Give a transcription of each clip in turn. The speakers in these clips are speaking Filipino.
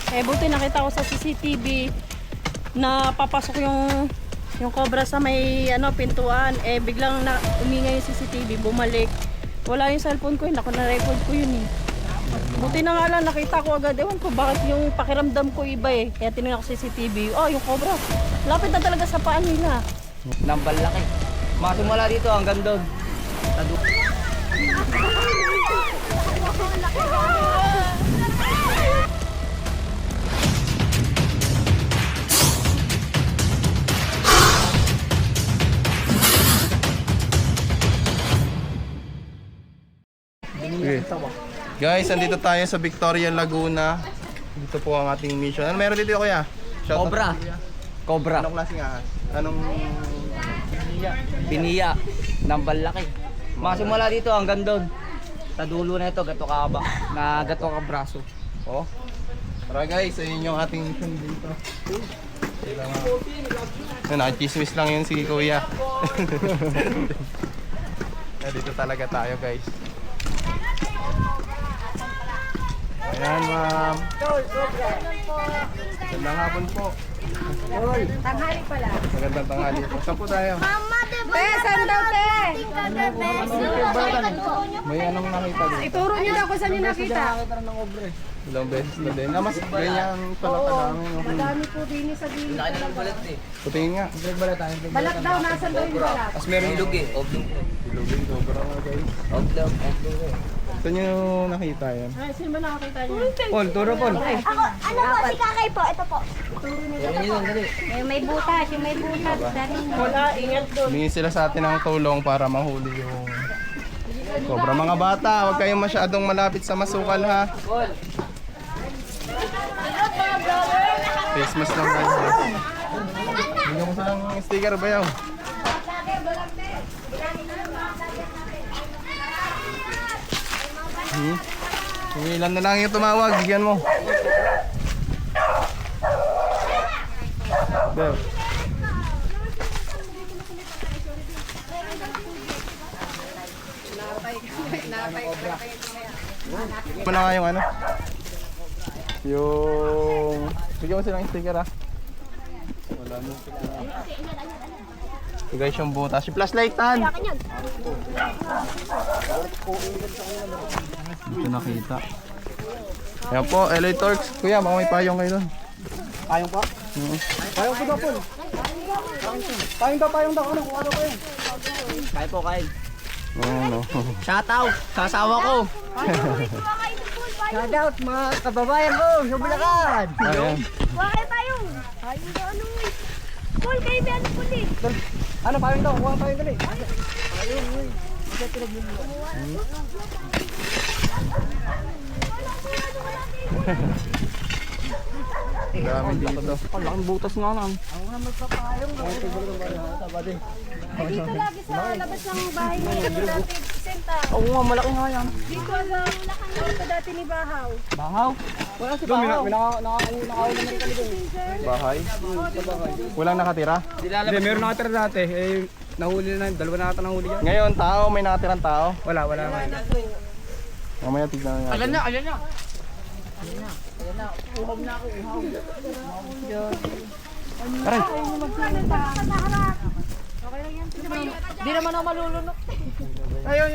Eh buti nakita ko sa CCTV na papasok yung cobra sa may pintuan. Eh biglang umingay yung CCTV, bumalik. Wala yung cellphone ko, naku na-record ko yun eh. Buti na nga lang, nakita ko agad. Ewan ko bakit yung pakiramdam ko iba eh. Kaya tinignan ko sa CCTV. Oh, yung cobra. Lapit na talaga sa paan nila. Nambal laki. Masimula dito hanggang doon. Okay. Guys, andito tayo sa Victoria, Laguna. Dito po ang ating mission. Ano meron dito, kuya? Shout Cobra. out, kuya. Cobra. Anong klaseng ahas? Anong... Biniya. Nambal laki. Masimula dito hanggang doon. Sa dulo na ito, gato kaba. Na gato ka braso. Oh. Tara guys, ayun yung ating mission dito. Nakachismis lang yun si kuya. Dito talaga tayo guys. Ayan ma'am. Magandang hapon po. Tanghali pala. Magandang tanghali po. Saan po tayo? Saan daw, te? May anong nakita doon? Ituro niyo daw kung saan niyo nakita. Ilang beses na din. Mas ganyan pala kadami. No? Madami po din sa dili. Putingin nga. Balat daw, nasan daw yung balat? Tapos meron ilog eh. Oblong. Ilugin, sobra nga guys. Oblong. Saan nyo nakita yan? Ay, sino ba nakakita niyo? Paul, turo Paul. Ako, ano po, si Kakay po, ito po. Meron yun, dali. May butas, yung may butas. Dali mo. Wala, ingat doon. Humingi sila sa atin ng tulong para mahuli yung cobra. Mga bata, huwag kayong masyadong malapit sa masukal ha. Face mask lang guys. Bigyan mo silang sticker ba yaw? Kung ilan na lang yung tumawag, bigyan mo. Bel. Ano nga yung ano? Yung... Bigyan mo silang sticker ha. Wala mo. Ito guys yung butas. Yung flashlight tan! Ito nakita. Ayan po, LA Torx. Kuya, baka may payong kayo doon. Payong pa? Payong ko ba po? Payong daw. Ano? Kung ano ko yun? Kaya po, kain. Oo, no. Shoutout sa asawa ko. Shoutout mga kababayan ko sa Bulacan. Ayan. Wakay tayong. Ayun daw, ano eh. Paul, kayo ba ano po eh? Ano, payong daw? Kuha payong dali. Dami dito. Ang laking butas nga lang. Dito lagi sa labas ng bahay ni ano dati, Senta. Oo nga, malaki nga yan. Dito ang ito dati ni Bahaw. Bahaw? Wala si Bahaw. Nakaulan na rin kami doon. Bahay. Walang nakatira. Hindi, meron nakatira dati. Eh, nahuli na, dalawa na ata nahuli yan. Ngayon, tao, may nakatirang tao. Wala nga. Mamaya tignan natin. Ayan na. Aray! Di naman ako malulunok. Ayun!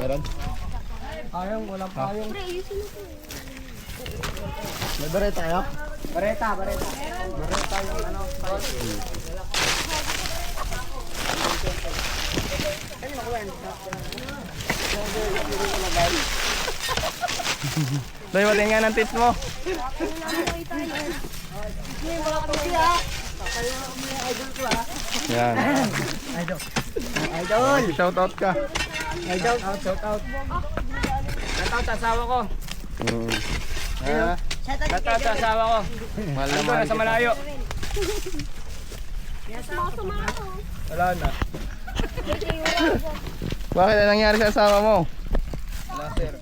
Meron? Payong, walang payong. May bareta kayo? Bareta. Dahil matin nga ng tits mo. Yan. Idol. Shout out ka. Shout out. Shoutout sa asawa ko. Shoutout sa asawa ko. Mahal na Ando mahal na sa kita. malayo. Wala na. Bakit anong nangyari sa asawa mo? Wala, sir.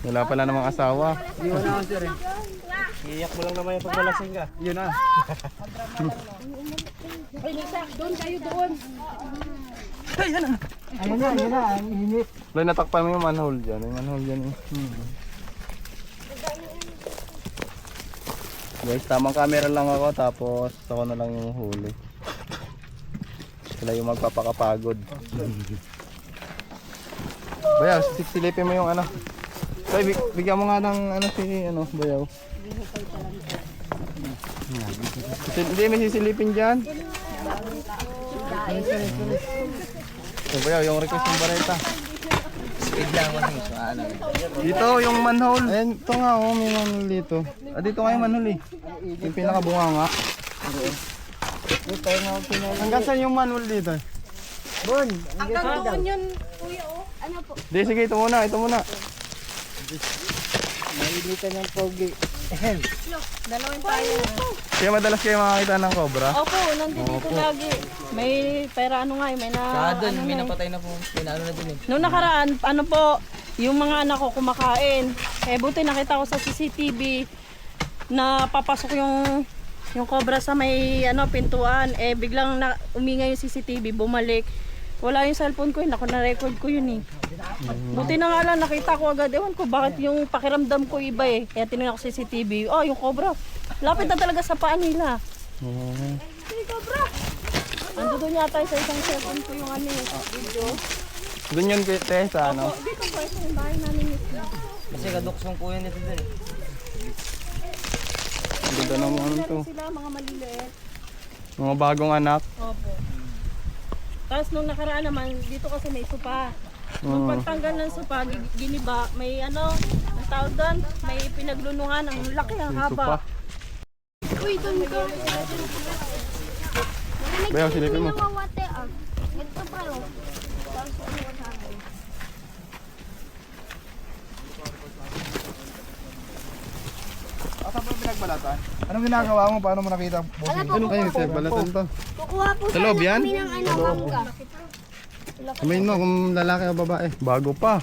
Wala pala namang asawa. Iwan na ako, sir. Iyak mo lang naman yung pagbalasing ka. Yun na. Ay, Lisa, doon kayo doon. Ay, yan na. Ayun na, ang init. Wala, natakpan mo yung manhole dyan. Yung manhole dyan eh. Guys, tamang camera lang ako tapos ako na lang yung huli. Sila yung magpapakapagod. Bayaw, silipin mo yung ano. Tay, bigyan mo nga ng ano si ano, Bayaw. Hindi, may sisilipin dyan. Bayaw, yung request ng Bareta. Speed lang mo ano. Dito yung manhole. Eh, ito nga oh, may manhole dito. Ah, dito nga yung manhole eh. Yung pinakabunga nga. Hanggang saan yung manhole dito? Hanggang doon yun, kuya, oh. Ano po? Di, sige, ito muna, ito muna. Mailitan yung pogi. Dalawin tayo. Kaya madalas kayo makakita ng cobra. Opo, nandito lagi. May, pero ano nga, may na... Saka doon, ano may na eh. napatay na po. May naano na dun eh. Noong nakaraan, ano po, yung mga anak ko kumakain. Eh buti nakita ko sa CCTV na papasok yung cobra sa may ano pintuan. Eh biglang umingay yung CCTV, bumalik. Wala yung cellphone ko, naku na-record ko yun eh. Buti na nga lang, nakita ko agad. Ewan ko, bakit yung pakiramdam ko iba eh. Kaya tinignan ko sa CCTV, oh yung cobra. Lapit na talaga sa paa nila. Hey, cobra! Ando doon yata sa isang cellphone ko yung ano yung video. Doon yun, te, sa ano. Dito po, ito yung bahay namin mismo. Kasi kaduksong po yun ito dun eh. Ang ganda ng ano to. Sila mga maliliit. Mga bagong anak. Opo. Tapos nung nakaraan naman, dito kasi may supa. Nung pagtanggal ng supa, giniba, may ano, ang tawag doon, may pinaglunungan, ang laki, ang Yung haba. supa. Uy, doon ka. Bayaw, silipin mo. Mawate, ah. Ito pa, oh. Tapos, ano sa akin? Asa ba pinagbalatan? Anong ginagawa mo? Paano mo nakita? Ano kayo, sir? Balatan to. Kukuha po Sa loob yan? kami ng ano, bangka. Sabihin mo kung lalaki o babae. Bago pa.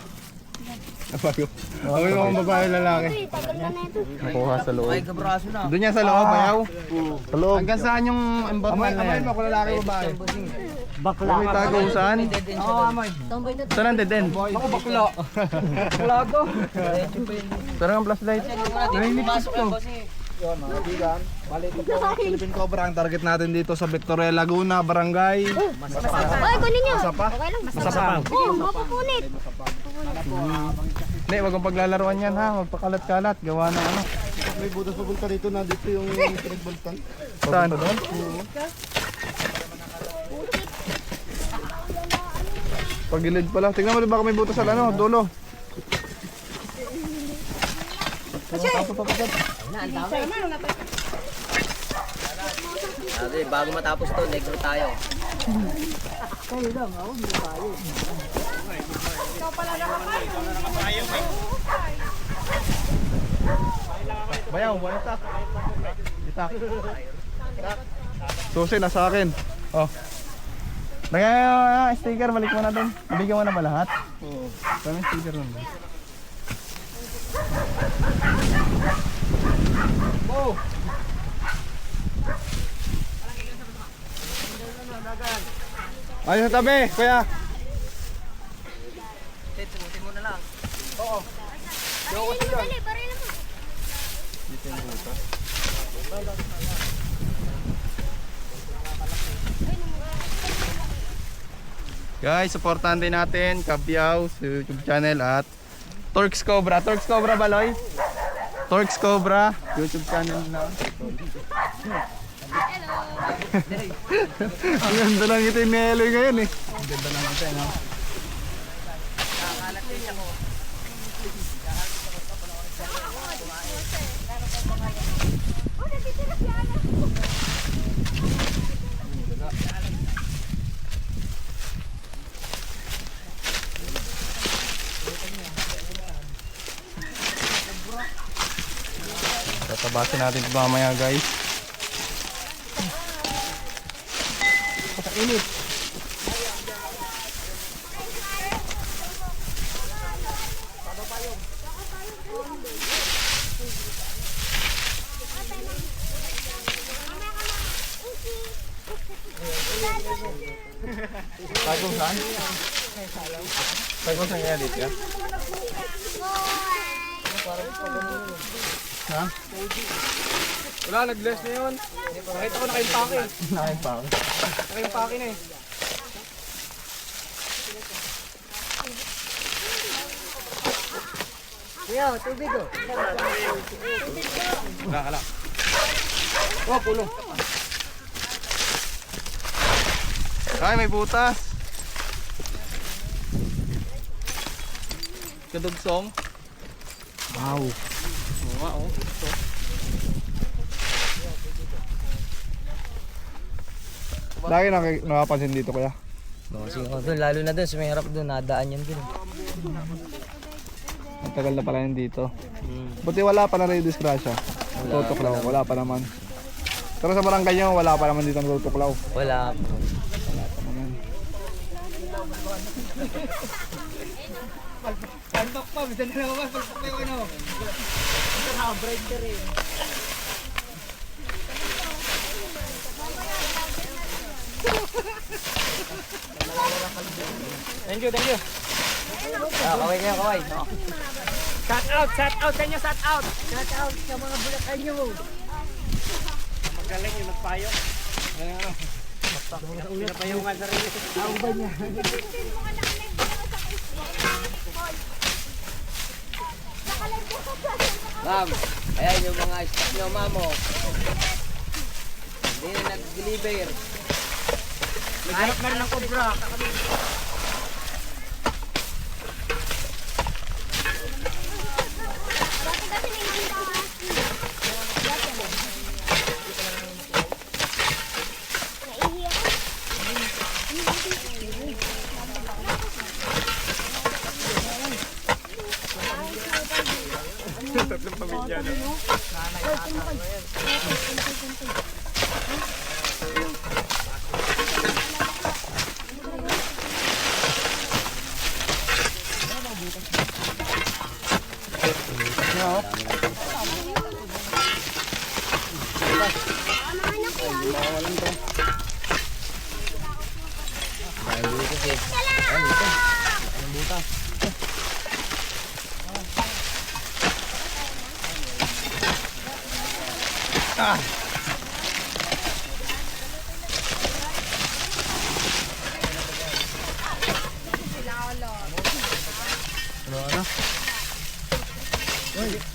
Bago. Sabihin mo kung babae o lalaki. Uy, tagal na na ito. Nakuha sa loob. Ay, kabraso na. Doon yan sa loob, Bayaw? Sa loob. Hanggang saan yung embodiment na yan? Amay mo kung lalaki o babae. Bakla. May tago saan? Dead end siya doon. Saan ang dead end? Ako bakla. Bakla ko. Saan ang flashlight? Pumasok yung boss eh. Philippine Cobra ang target natin dito sa Victoria, Laguna, Barangay. Uy, kunin nyo. Masapa? Okay lang. Masapang. Oo, mapupunit. Hindi, wag kang paglalaruan yan ha. Magpakalat-kalat. Gawa ng ano. May butas pa punta dito na dito yung pinagbaltan. Saan? Pagilid pala. Tingnan mo baka may butas sa ano, dulo. Sabi, bago matapos to, negro tayo. Bayaw, wala tak. Itak. Susi, nasa akin. Oh. Lagyan sticker, balik mo na doon. Bigyan mo na ba lahat? Oo. Kami sticker nun. Oh! Ayos sa tabi, kuya. Tumutin mo na lang. Dali, baril mo. Guys, supportan din natin Kapiaw sa YouTube channel at Torx Cobra. Torx Cobra Baloy. Torx Cobra YouTube channel na. Ang ganda lang ito yung Eloy ngayon eh. Ang ganda lang ito eh. No? Tatabasin natin ito mamaya guys. Sa init. Tago saan? Pag mo sa edit ya? Ha? Wala, nag-less na yun. Nakita ko nakaimpake. Nakaimpake. Nakaimpake na eh. Wala, wala. Oh, pulo. Ay, may butas. Kadugsong. Wow. Oo nga, oh. Ito. Lagi nakapansin dito kaya. Kasi doon, lalo na doon, sa may harap doon, nadaan yan doon. Ang tagal na pala yun dito. Buti wala pa na rin disgrasya. Tutuklaw, wala pa naman. Pero sa barangay nyo, wala pa naman dito ng tutuklaw. Wala. Pantok pa, bisan na naman. Palpak na yung ano. Thank you, thank you. Kaway kayo, kaway. Shout out sa inyo, shout out. Magaling yung nagpayo. Ano? Pinapayungan sa rin. Ang ba niya? Ma'am, ayan yung mga stock nyo, ma'am. Oh. Hindi na nag-deliver. Naghanap na rin ng cobra. Tatlong pamilya na.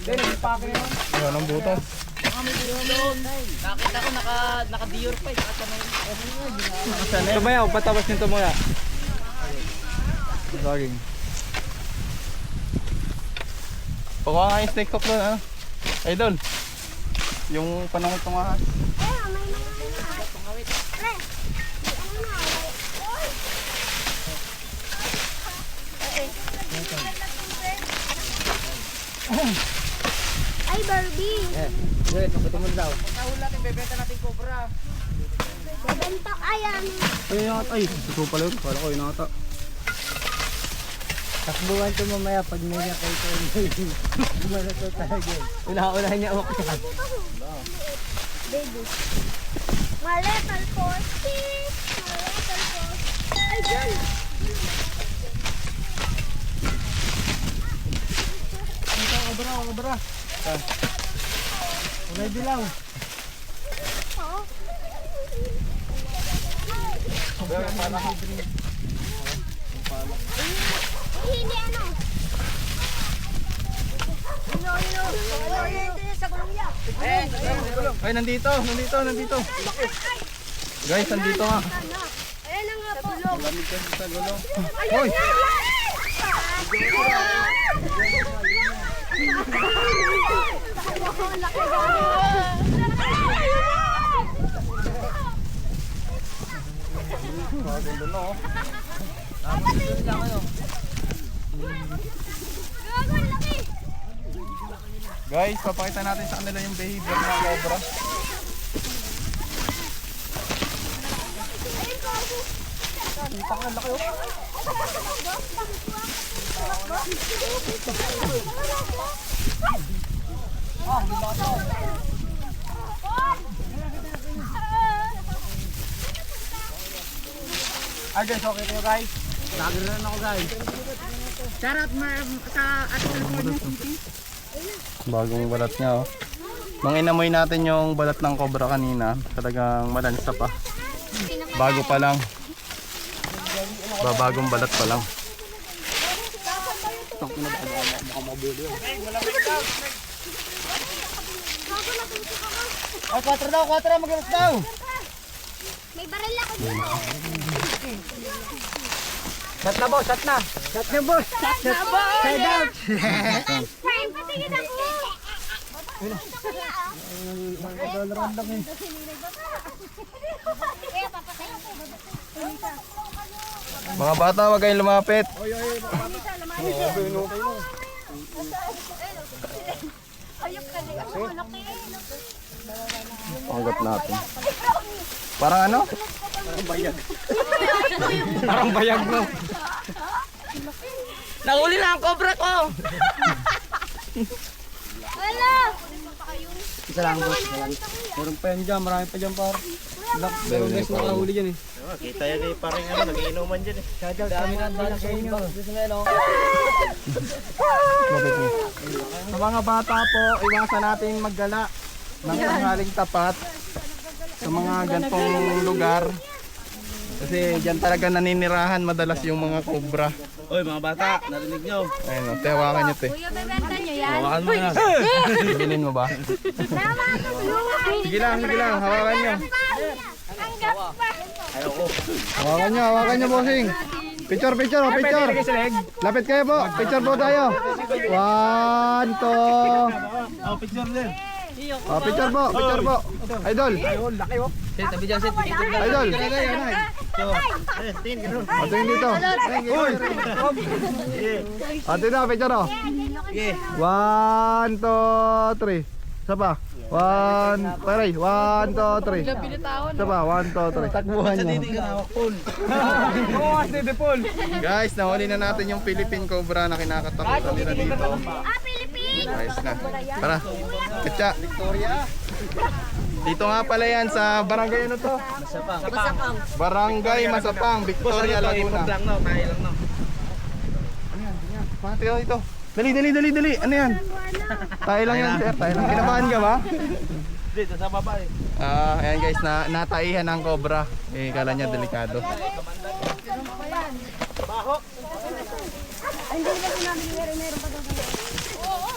Hindi, nag-pake na yun. Ayan ang butas. Nakita ko naka-dior pa eh. Tumayaw, patapos nito muna. Saging. Pakuha nga yung steak cook doon, ano? Idol. Yung panangot ng ahas. Ay, Barbie. Good, mabuti mo daw. Nahul natin, bebenta natin cobra. Babantak. Ayan. Ay, ito pala yun. Kala ko yun ata. Takbuhan ko mamaya pag may nakita yung gumana to talaga. Una-unahan niya ako. Baby. Maletal Forty. Maletal Forty. Ay, dyan. Cobra. Unay dilaw. Oo. Hindi ano. Sa gulong niya. Ay, nandito. Guys, nandito nga. Ayan na nga po. Lamig kasi sa gulong. Ayun na! Ganda na, oh. Guys, papakita natin sa kanila yung behavior ng cobra. Ah guys, okay kayo guys. Vlogger na ako guys. Charot sa California City. Bagong balat niya oh. Nung inamoy natin yung balat ng cobra kanina, talagang malansa pa. Bago pa lang. Bagong balat pa lang. Ay, 4 daw, magalas daw. May baril ako dito. Shot na boss, shot na. Shot na boss. Shot na boss. Side out. Friend, patingin ako. Kaya papatay ako. Mga bata, huwag kayong lumapit. Ayok ka din ako. Laki. Pangat natin. Parang ano? Parang bayag mo. Nahuli na ang cobra ko. Wala. Isa lang boss, isa lang. Meron pa yan dyan, marami pa dyan par. Meron guys nakahuli dyan eh. Kita yan eh, parang ano, nagiinuman dyan eh. Dami na dala sa inyo. Sa mga bata po, iwasan natin maggala ng tanghaling tapat sa mga gantong lugar. Kasi dyan talaga naninirahan madalas yung mga cobra. Oy mga bata, narinig nyo. Ayun o, hawakan nyo te. Kuya, bebenta nyo yan. Hawakan mo yan. Bilhin mo ba? Tama ka. Sige lang, hawakan nyo. Ang gap pa. Hawakan nyo bossing. Picture. Lapit kayo po, picture po tayo. 1, 2. Oh, picture din. Picture po. Idol. Set, tabi dyan set. Idol. Tingin ganun. Tingin dito. Ate na, picture o. 1, 2, 3. Isa pa. 1, 2, 3. Isa pa, 1, 2, 3. Takbuhan nyo. Guys, nahuli na natin yung Philippine Cobra na kinakatakutan nila dito. Philippines. Nice na. Tara. Katsa. Dito nga pala yan sa barangay ano to? Masapang. Barangay Masapang, Victoria, Laguna. Lang no, tayo lang no. Pati ito. Dali. Ano yan? Tayo lang yan, sir. Tayo lang. Kinabahan ka ba? Dito sa baba eh. Ayan guys, nataihan ng cobra. Eh, kala niya delikado. Hindi ba sinabi ni meron pa daw dito? Oo.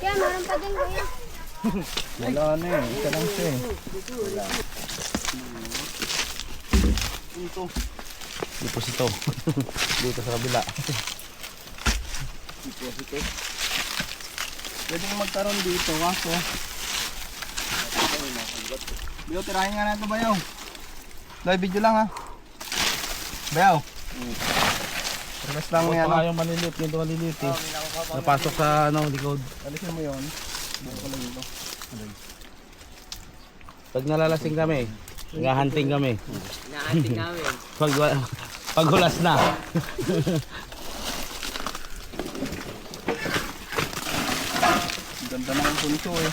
Kaya meron pa din kuya. Wala na eh. Isa lang siya eh. Deposito. Dito sa kabila. Pwede kong magkaroon dito, kaso. Bio, tirahin nga natin bayaw. Live video lang ha. Bayaw. Request lang yan. Baka yung maliliit, yung maliliit eh. Napasok sa ano, likod. Alisin mo yun. Pag nalalasing kami, nag-hunting kami. Naating namin. Pag hulas na. Ganda na yung punso eh.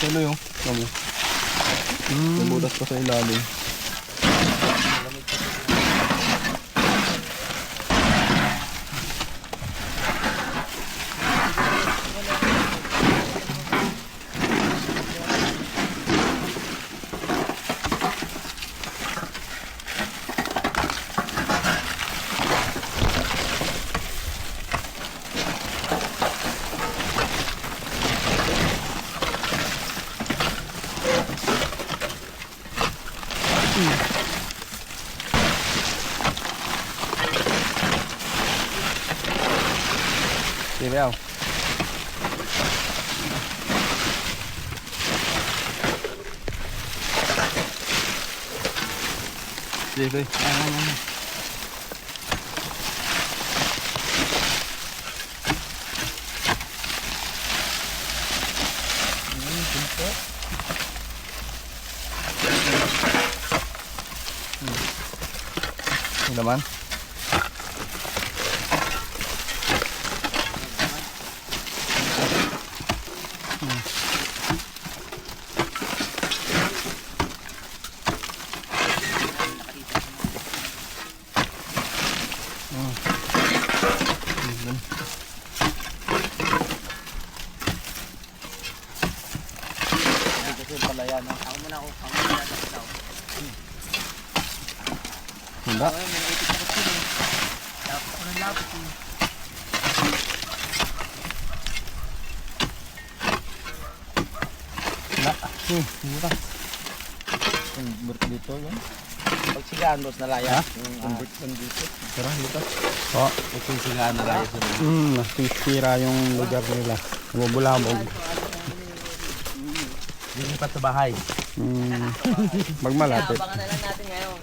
Tulo yung. Kamo. Nabutas pa sa ilalim. Sige bayaw. Sige. Ano naman? ano. Ako muna ako daw. Handa. Ay, may naipit ako sila. Tapos ako ng lapit eh. Handa. Mura. Dito yan. Pag sigaan, boss, nalaya. Ha? Yung dito. Tara, dito. Oh. Pag sigaan, nalaya sila. Nasisira yung lugar nila. Bumubulabog. Lilipat sa bahay. Magmalapit. Abangan na lang natin ngayon.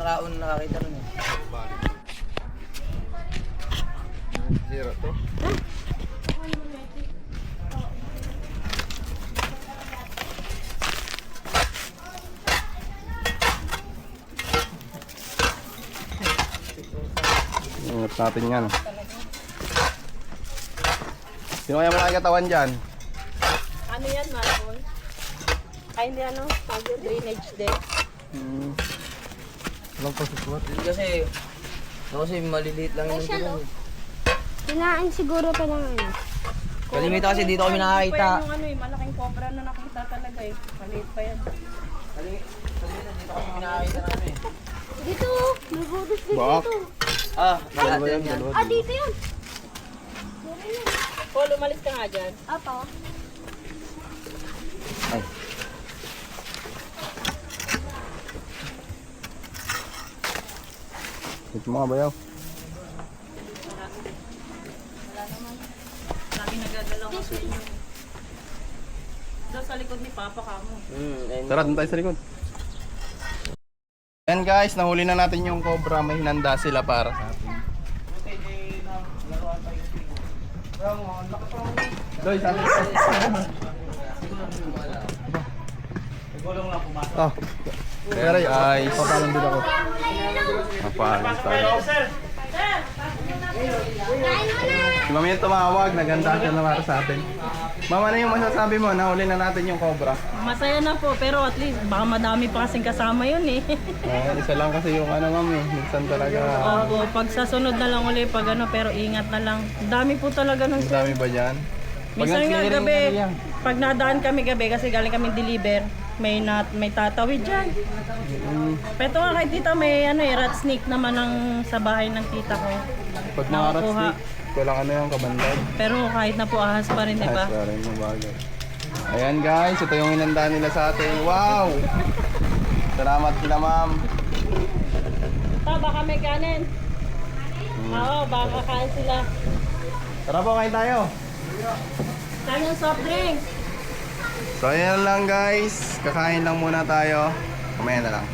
Kami nakakita nun eh. Zero to. Ingat natin yan. Sino kaya malaki katawan dyan? Ano yan, marble? Ay, hindi ano, tawag drainage din. Walang pasusuot. Kasi maliliit lang yung tulong. Kinain siguro pa ng ano. Kalimita kasi dito kami Hindi nakakita. pa yan yung ano eh, malaking cobra na nakita talaga eh. Maliit pa yan. Kalimita dito kami nakakita namin. Dito, may butas din Bak. dito. Ah, dalawa yan. Ah, dito yun. Paul, umalis ka nga dyan. Apo. Ito mga bayaw. Lagi nagagalaw ka sa inyo. Doon sa likod ni Papa ka mo. Tara, doon tayo sa likod. Yan guys, nahuli na natin yung cobra. May hinanda sila para sa atin. Doy, sa atin. Oh. Pero guys, papalan din ako. Papalan tayo. Si Mami yung tumawag, naganda siya na para sa atin. Mama, ano yung masasabi mo? Nahuli na natin yung cobra. Masaya na po, pero at least baka madami pa kasing kasama yun eh. Isa lang kasi yung ano mami, minsan talaga. Opo, pag sa sunod na lang ulit pag ano, pero ingat na lang. Dami po talaga nung Ang dami ba dyan? minsan nga nag-clearing gabi, na yan. pag nadaan kami gabi kasi galing kami deliver, may tatawid dyan. Pero nga kay tita may ano eh, rat snake naman ang sa bahay ng tita ko. Pag mga rat Nakukuha. stick, walang ano yung kabandag. Pero kahit na po ahas pa rin, di ba? Ayos pa rin yung bagay. Ayan guys, ito yung inanda nila sa atin. Wow! Salamat sila ma'am. Ta, baka may kanin. Oo, baka kain sila. Tara po, kain tayo. Kain yung soft drink. So ayan lang guys, kakain lang muna tayo. Kumain na lang.